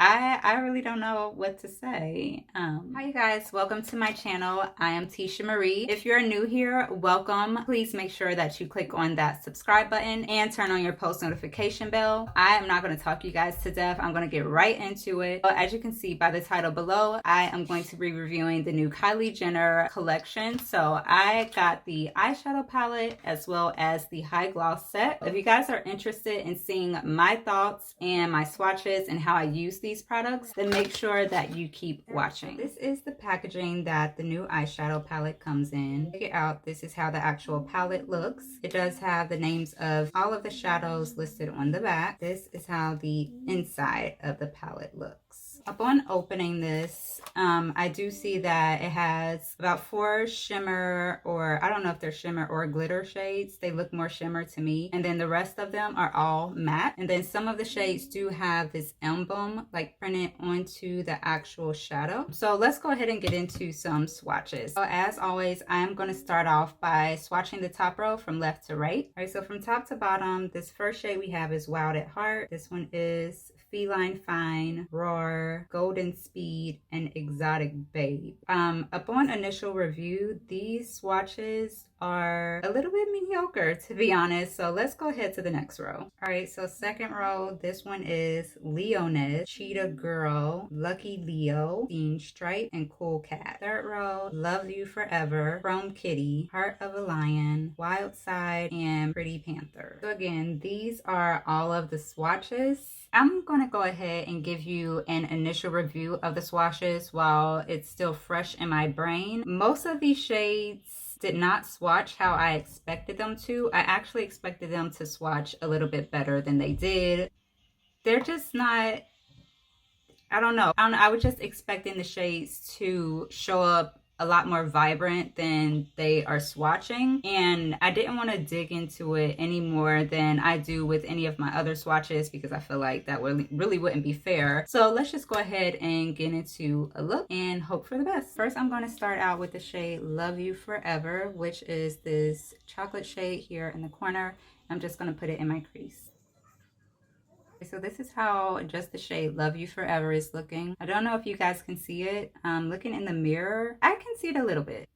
I really don't know what to say. Hi you guys, welcome to my channel. I am Tisha Marie. If you're new here, welcome. Please make sure that you click on that subscribe button and turn on your post notification bell. I am not going to talk you guys to death. I'm going to get right into it. So as you can see by the title below, I am going to be reviewing the new Kylie Jenner collection. So I got the eyeshadow palette as well as the high gloss set. If you guys are interested in seeing my thoughts and my swatches and how I use these products, then make sure that you keep watching. This is the packaging that the new eyeshadow palette comes in. Check it out. This is how the actual palette looks. It does have the names of all of the shadows listed on the back. This is how the inside of the palette looks. Upon opening this, I do see that it has about 4 shimmer, or I don't know if they're shimmer or glitter shades. They look more shimmer to me. And then the rest of them are all matte. And then some of the shades do have this emblem like printed onto the actual shadow. So let's go ahead and get into some swatches. So as always, I'm going to start off by swatching the top row from left to right. All right, so from top to bottom, this first shade we have is Wild at Heart. This one is Feline Fine, Roar, Golden Speed, and Exotic Babe. Upon initial review, these swatches are a little bit mediocre, to be honest. So let's go ahead to the next row. All right, so second row, this one is Leoness, Cheetah Girl, Lucky Leo, Bean Stripe, and Cool Cat. Third row, Love You Forever, Chrome Kitty, Heart of a Lion, Wild Side, and Pretty Panther. So again, these are all of the swatches. I'm going to go ahead and give you an initial review of the swatches while it's still fresh in my brain. Most of these shades did not swatch how I expected them to. I actually expected them to swatch a little bit better than they did. They're just not, I don't know. I was just expecting the shades to show up a lot more vibrant than they are swatching, and I didn't want to dig into it any more than I do with any of my other swatches because I feel like that really wouldn't be fair. So let's just go ahead and get into a look and hope for the best. First, I'm going to start out with the shade Love You Forever, which is this chocolate shade here in the corner. I'm just going to put it in my crease. So this is how just the shade Love You Forever is looking. I don't know if you guys can see it. Looking in the mirror, I can see it a little bit.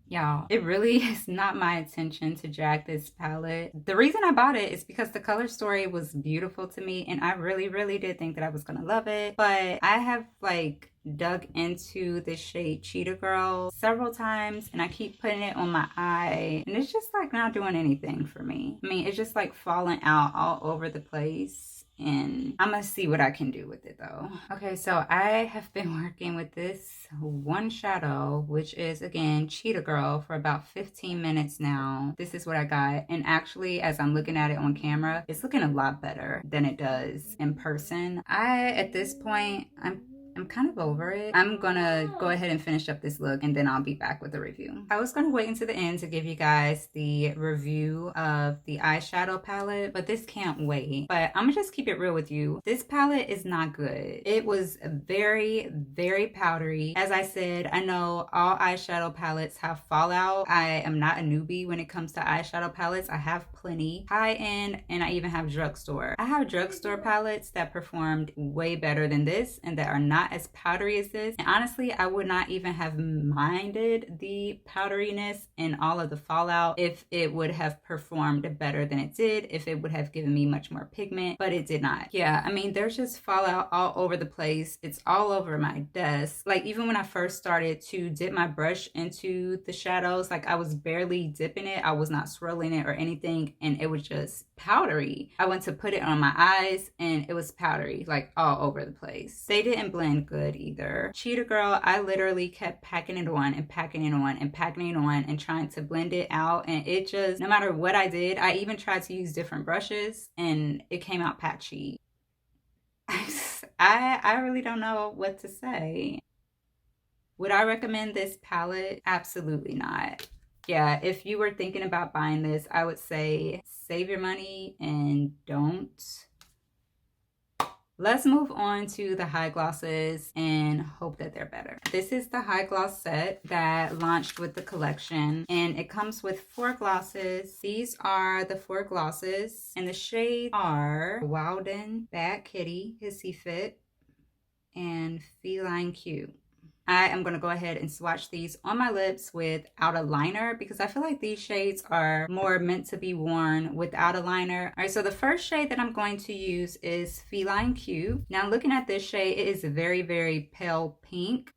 Y'all, it really is not my intention to drag this palette. The reason I bought it is because the color story was beautiful to me, and I really did think that I was gonna love it. But I have like dug into this shade Cheetah Girl several times, and I keep putting it on my eye, and it's just like not doing anything for me. I mean, it's just like falling out all over the place. And I'm gonna see what I can do with it though. Okay, so I have been working with this one shadow, which is again Cheetah Girl, for about 15 minutes now. This is what I got, and actually as I'm looking at it on camera, it's looking a lot better than it does in person. At this point, I'm kind of over it. I'm gonna go ahead and finish up this look, and then I'll be back with the review. I was gonna wait until the end to give you guys the review of the eyeshadow palette, but this can't wait. But I'm gonna just keep it real with you. This palette is not good. It was very powdery. As I said, I know all eyeshadow palettes have fallout. I am not a newbie when it comes to eyeshadow palettes. I have plenty high-end, and I even have drugstore. I have drugstore palettes that performed way better than this and that are not as powdery as this. And honestly, I would not even have minded the powderiness and all of the fallout if it would have performed better than it did, if it would have given me much more pigment, but it did not. Yeah, I mean, there's just fallout all over the place. It's all over my desk. Like even when I first started to dip my brush into the shadows, like I was barely dipping it. I was not swirling it or anything, and it was just powdery. I went to put it on my eyes and it was powdery, like all over the place. They didn't blend good either. Cheetah Girl, I literally kept packing it on and packing it on and packing it on and trying to blend it out, and it just, no matter what I did, I even tried to use different brushes and it came out patchy. I really don't know what to say. Would I recommend this palette? Absolutely not. Yeah, if you were thinking about buying this, I would say save your money and don't Let's move on to the high glosses and hope that they're better. This is the high gloss set that launched with the collection, and it comes with 4 glosses. These are the 4 glosses, and the shades are Wilden, Bad Kitty, Hissy Fit, and Feline Cute. I am going to go ahead and swatch these on my lips without a liner because I feel like these shades are more meant to be worn without a liner. All right, so the first shade that I'm going to use is Feline Cute. Now looking at this shade, it is very, very pale pink.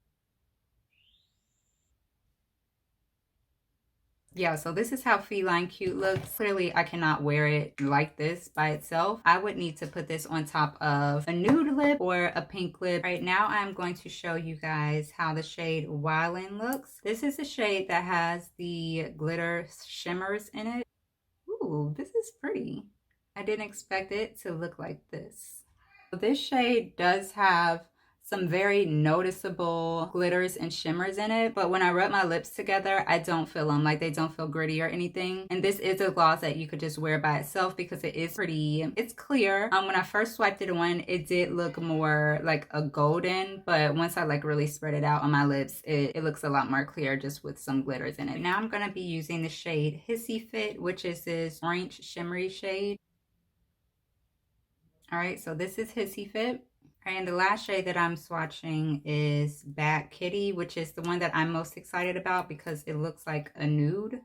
Yeah, so this is how Feline Cute looks. Clearly, I cannot wear it like this by itself. I would need to put this on top of a nude lip or a pink lip. Right now, I'm going to show you guys how the shade Wildin' looks. This is the shade that has the glitter shimmers in it. Ooh, this is pretty. I didn't expect it to look like this. This shade does have some very noticeable glitters and shimmers in it, but when I rub my lips together, I don't feel them. Like, they don't feel gritty or anything. And this is a gloss that you could just wear by itself because it is pretty. It's clear. When I first swiped it on, it did look more like a golden, but once I like really spread it out on my lips, it looks a lot more clear just with some glitters in it. Now I'm going to be using the shade Hissy Fit, which is this orange shimmery shade. All right, so this is Hissy Fit. And the last shade that I'm swatching is Bad Kitty, which is the one that I'm most excited about because it looks like a nude.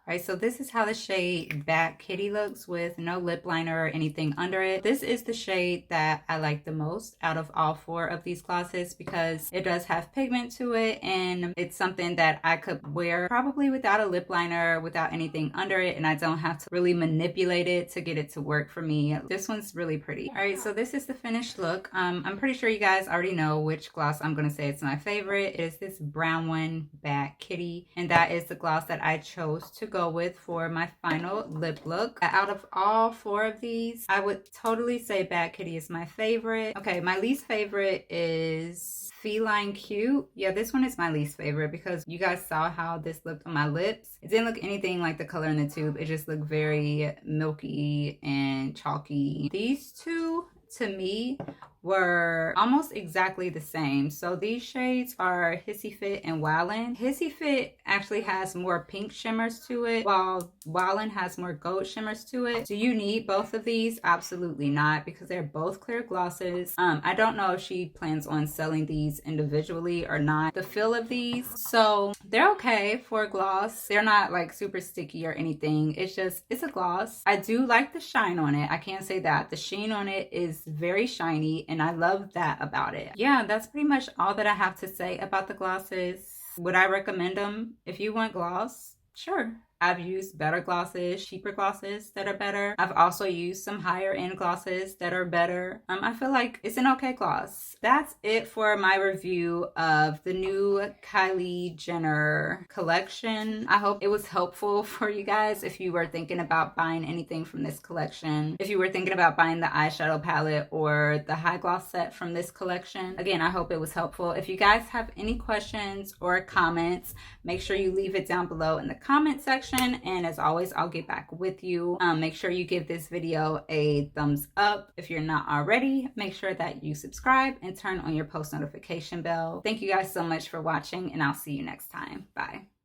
Right, so this is how the shade Bad Kitty looks with no lip liner or anything under it. This is the shade that I like the most out of all 4 of these glosses because it does have pigment to it, and it's something that I could wear probably without a lip liner, without anything under it, and I don't have to really manipulate it to get it to work for me. This one's really pretty. All right, so this is the finished look. I'm pretty sure you guys already know which gloss I'm gonna say it's my favorite. It is this brown one, Bad Kitty, and that is the gloss that I chose to go with for my final lip look. Out of all 4 of these, I would totally say Bad Kitty is my favorite. Okay, my least favorite is Feline Cute. Yeah, this one is my least favorite because you guys saw how this looked on my lips. It didn't look anything like the color in the tube. It just looked very milky and chalky. These two, to me, were almost exactly the same. So these shades are Hissy Fit and Wildin'. Hissy Fit actually has more pink shimmers to it, while Wildin' has more gold shimmers to it. Do you need both of these? Absolutely not, because they're both clear glosses. I don't know if she plans on selling these individually or not. The feel of these, so they're okay for a gloss. They're not like super sticky or anything. It's a gloss. I do like the shine on it. I can't say that. The sheen on it is very shiny, and I love that about it. Yeah, that's pretty much all that I have to say about the glosses. Would I recommend them? If you want gloss, sure. I've used better glosses, cheaper glosses that are better. I've also used some higher end glosses that are better. I feel like it's an okay gloss. That's it for my review of the new Kylie Jenner collection. I hope it was helpful for you guys if you were thinking about buying anything from this collection. If you were thinking about buying the eyeshadow palette or the high gloss set from this collection. Again, I hope it was helpful. If you guys have any questions or comments, make sure you leave it down below in the comment section. And as always, I'll get back with you. Make sure you give this video a thumbs up. If you're not already, make sure that you subscribe and turn on your post notification bell. Thank you guys so much for watching, and I'll see you next time. Bye.